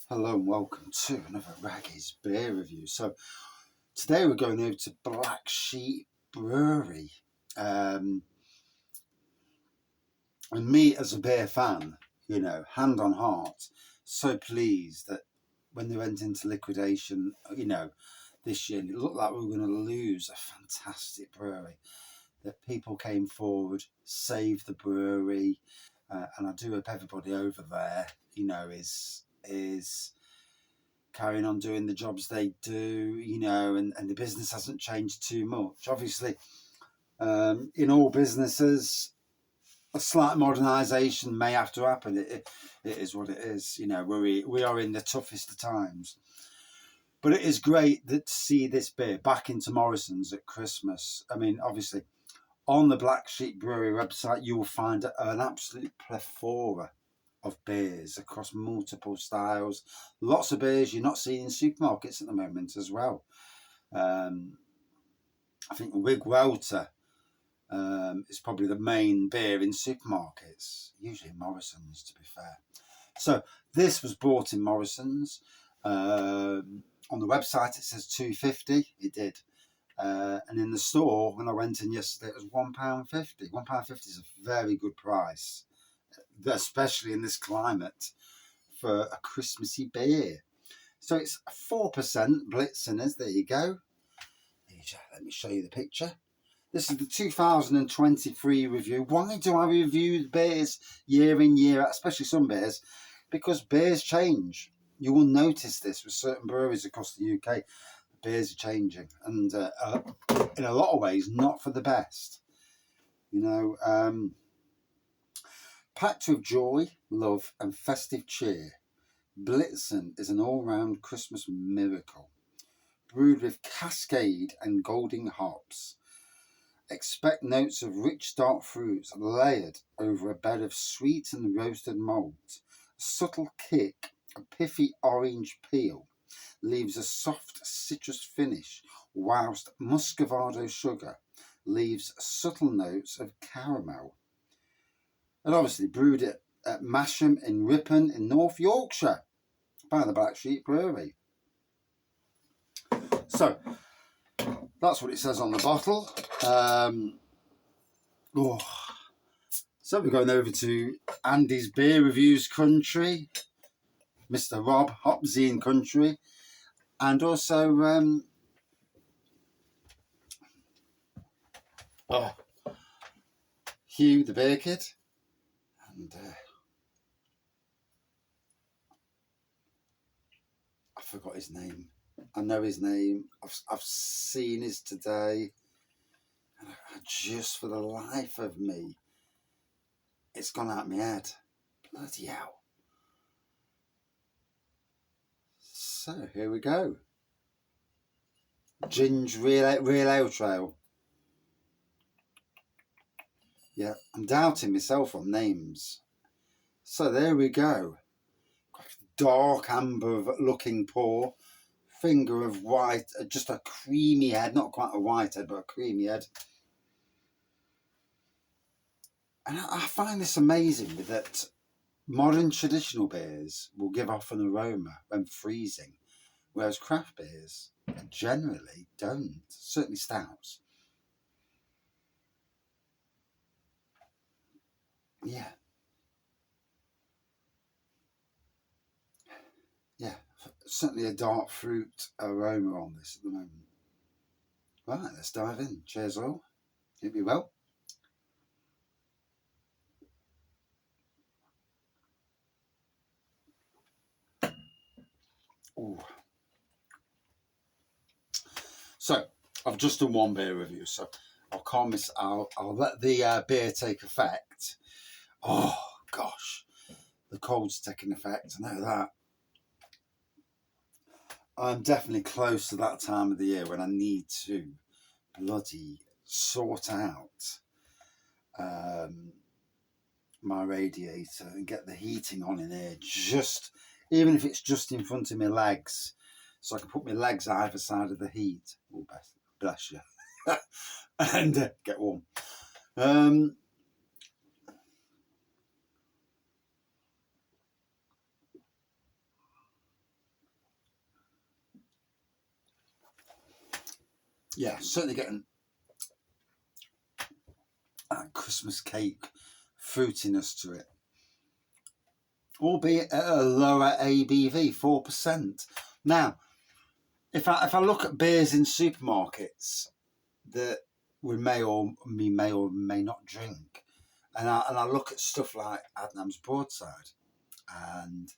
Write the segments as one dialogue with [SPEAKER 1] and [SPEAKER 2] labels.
[SPEAKER 1] Hello and welcome to another Raggy's beer review. So today we're going over to Black Sheep Brewery. And me as a beer fan, hand on heart, so pleased that when they went into liquidation, this year, and it looked like we were going to lose a fantastic brewery. That people came forward, saved the brewery, and I do hope everybody over there, is carrying on doing the jobs they do, and the business hasn't changed too much. Obviously, in all businesses, a slight modernisation may have to happen. It is what it is. We are in the toughest of times. But it is great to see this beer back into Morrison's at Christmas. I mean, obviously, on the Black Sheep Brewery website, you will find an absolute plethora of beers across multiple styles. Lots of beers you're not seeing in supermarkets at the moment as well. I think Wig Welter is probably the main beer in supermarkets, usually Morrison's, to be fair. So this was bought in Morrison's. On the website it says £2.50. It did. And in the store, when I went in yesterday, it was £1.50. £1.50 is a very good price, especially in this climate, for a Christmassy beer. So it's 4% Blitzen. There you go. Let me show you the picture. This is the 2023 review. Why do I review beers year in, year out, especially some beers? Because beers change. You will notice this with certain breweries across the UK. Beers are changing, and in a lot of ways, not for the best. Packed with joy, love, and festive cheer, Blitzen is an all-round Christmas miracle. Brewed with Cascade and Golding hops, expect notes of rich dark fruits layered over a bed of sweet and roasted malt. A subtle kick of pithy orange peel leaves a soft citrus finish, whilst muscovado sugar leaves subtle notes of caramel. And obviously brewed at Masham in Ripon in North Yorkshire by the Black Sheep Brewery. So that's what it says on the bottle. So we're going over to Andy's Beer Reviews country, Mr. Rob Hopzine country, and also Hugh the Beer Kid, and I forgot his name. I know his name. I've seen his today, and just for the life of me, it's gone out of my head. Bloody hell. So here we go. Ginge Real Ale Trail. Yeah, I'm doubting myself on names. So there we go. Dark amber looking pour. Finger of white, just a creamy head. Not quite a white head, but a creamy head. And I find this amazing that modern traditional beers will give off an aroma when freezing, whereas craft beers generally don't. Certainly stouts. Yeah. Yeah, certainly a dark fruit aroma on this at the moment. Right, let's dive in. Cheers all. Hope you well. Ooh. So I've just done one beer review, so I'll let the beer take effect. Oh gosh, the cold's taking effect. I know that. I'm definitely close to that time of the year when I need to bloody sort out my radiator and get the heating on in here, just even if it's just in front of my legs, so I can put my legs either side of the heat. Oh, bless you. And get warm. yeah, certainly getting that Christmas cake fruitiness to it, albeit at a lower ABV, 4%. Now, if I look at beers in supermarkets that we may or may not drink, and I look at stuff like Adnam's Broadside and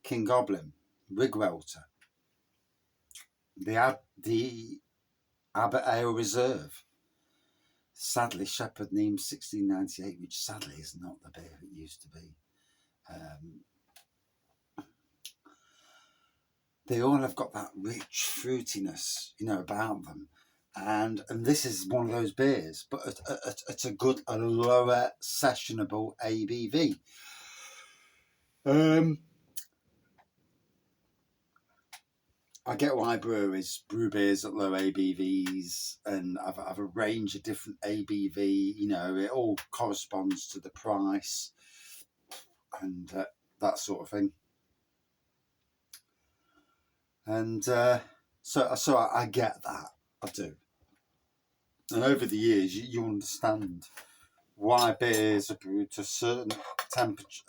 [SPEAKER 1] King Goblin, Wigwelter, the Abbott Ale Reserve, sadly Shepherd Neame 1698, which sadly is not the beer it used to be. They all have got that rich fruitiness, about them. And this is one of those beers, but at a lower sessionable ABV. I get why breweries brew beers at low ABVs, and I've a range of different ABV. It all corresponds to the price and that sort of thing. And so I get that, I do. And over the years, you understand why beers are brewed to certain temperature,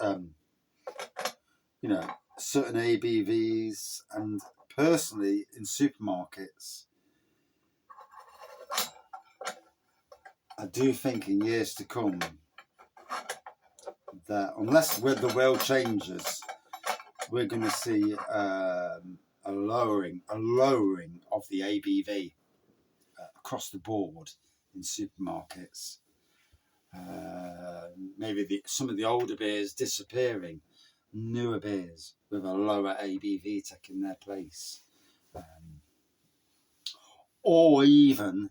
[SPEAKER 1] certain ABVs. And personally, in supermarkets, I do think in years to come that unless the world changes, we're going to see a lowering of the ABV across the board in supermarkets. Maybe some of the older beers disappearing, newer beers with a lower ABV taking their place, or even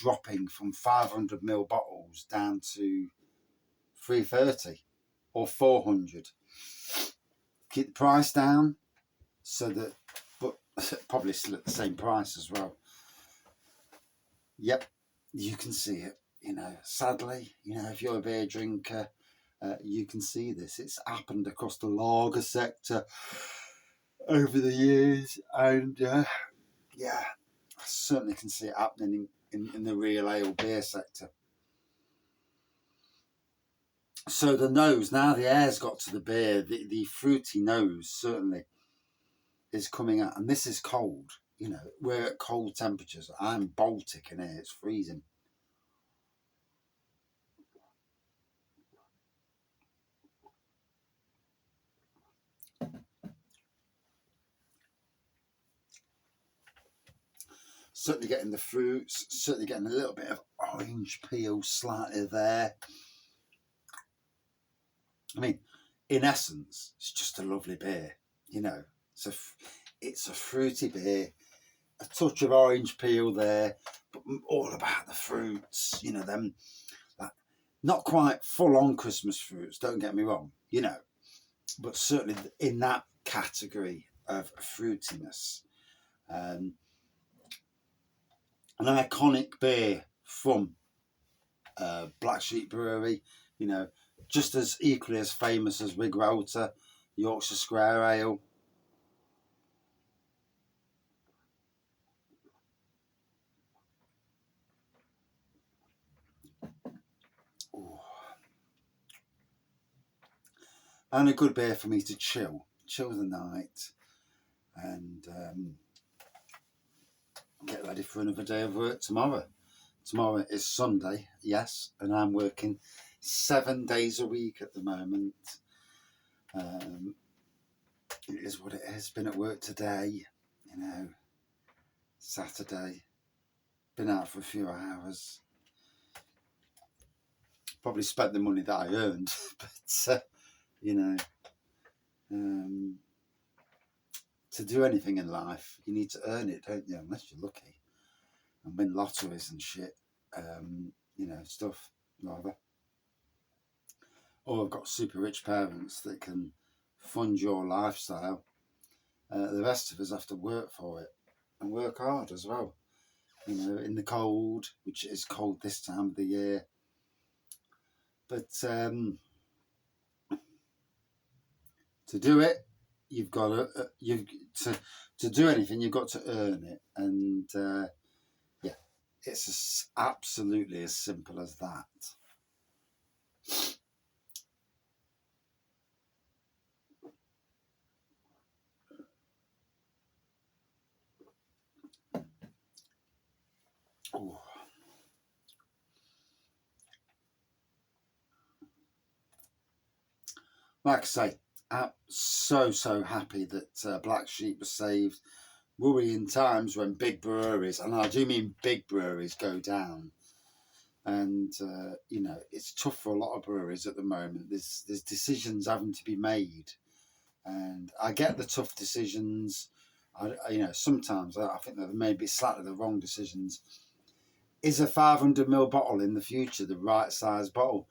[SPEAKER 1] dropping from 500ml bottles down to 330 or 400. Keep the price down, but probably still at the same price as well. Yep, you can see it. Sadly, if you're a beer drinker, you can see this. It's happened across the lager sector over the years, and I certainly can see it happening in the real ale beer sector. So the nose, now the air's got to the beer, the fruity nose certainly is coming out, and this is cold. We're at cold temperatures. I'm Baltic in here, it's freezing. Certainly getting the fruits, certainly getting a little bit of orange peel slightly there. I mean, in essence, it's just a lovely beer. It's a fruity beer, a touch of orange peel there, but all about the fruits. Them not quite full on Christmas fruits. Don't get me wrong. But certainly in that category of fruitiness. An iconic beer from Black Sheep Brewery, just as equally as famous as Wigwelter, Yorkshire Square Ale. Ooh. And a good beer for me to chill the night, and get ready for another day of work tomorrow. Tomorrow is Sunday, yes, and I'm working 7 days a week at the moment. It is what it is. Been at work today, Saturday. Been out for a few hours. Probably spent the money that I earned, but to do anything in life, you need to earn it, don't you? Unless you're lucky and win lotteries and shit, stuff rather. Or I've got super rich parents that can fund your lifestyle. The rest of us have to work for it and work hard as well. In the cold, which is cold this time of the year. But to do it, you've got to do anything. You've got to earn it, and It's absolutely as simple as that. Ooh. Like I say, I'm so happy that Black Sheep was saved. Worrying times when big breweries, and I do mean big breweries, go down. And you know, it's tough for a lot of breweries at the moment. There's decisions having to be made, and I get the tough decisions. You know, sometimes I think that may be slightly the wrong decisions. Is a 500ml bottle in the future the right size bottle?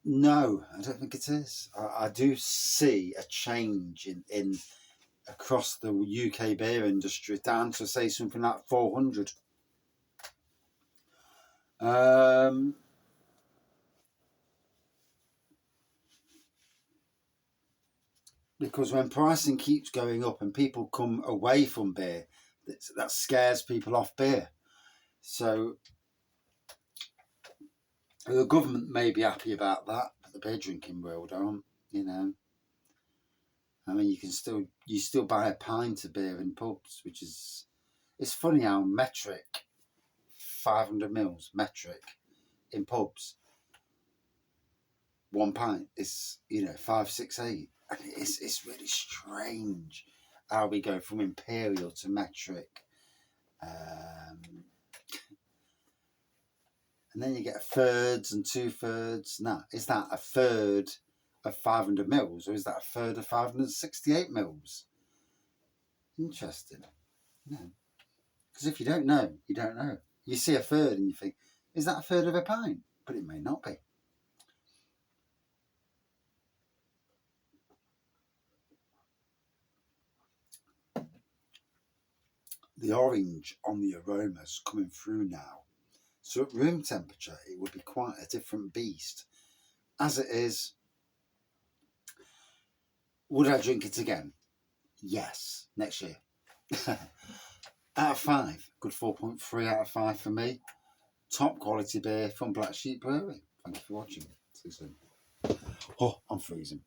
[SPEAKER 1] No, I don't think it is. I do see a change in across the UK beer industry down to say something like 400. Because when pricing keeps going up and people come away from beer, that scares people off beer. So the government may be happy about that, but the beer drinking world aren't. You know, I mean, you still buy a pint of beer in pubs, which is, it's funny how metric 500ml metric in pubs, one pint is, you know, 5, 6, 8, and it's really strange how we go from imperial to metric. And then you get thirds and 2/3. Now, is that a third of 500ml, or is that a third of 568ml? Interesting. No. Because if you don't know, you don't know. You see a third and you think, is that a third of a pint? But it may not be. The orange on the aromas coming through now. So at room temperature, it would be quite a different beast. As it is, would I drink it again? Yes, next year. Out of 5, good 4.3 out of 5 for me. Top quality beer from Black Sheep Brewery. Thank you for watching. See you soon. Oh, I'm freezing.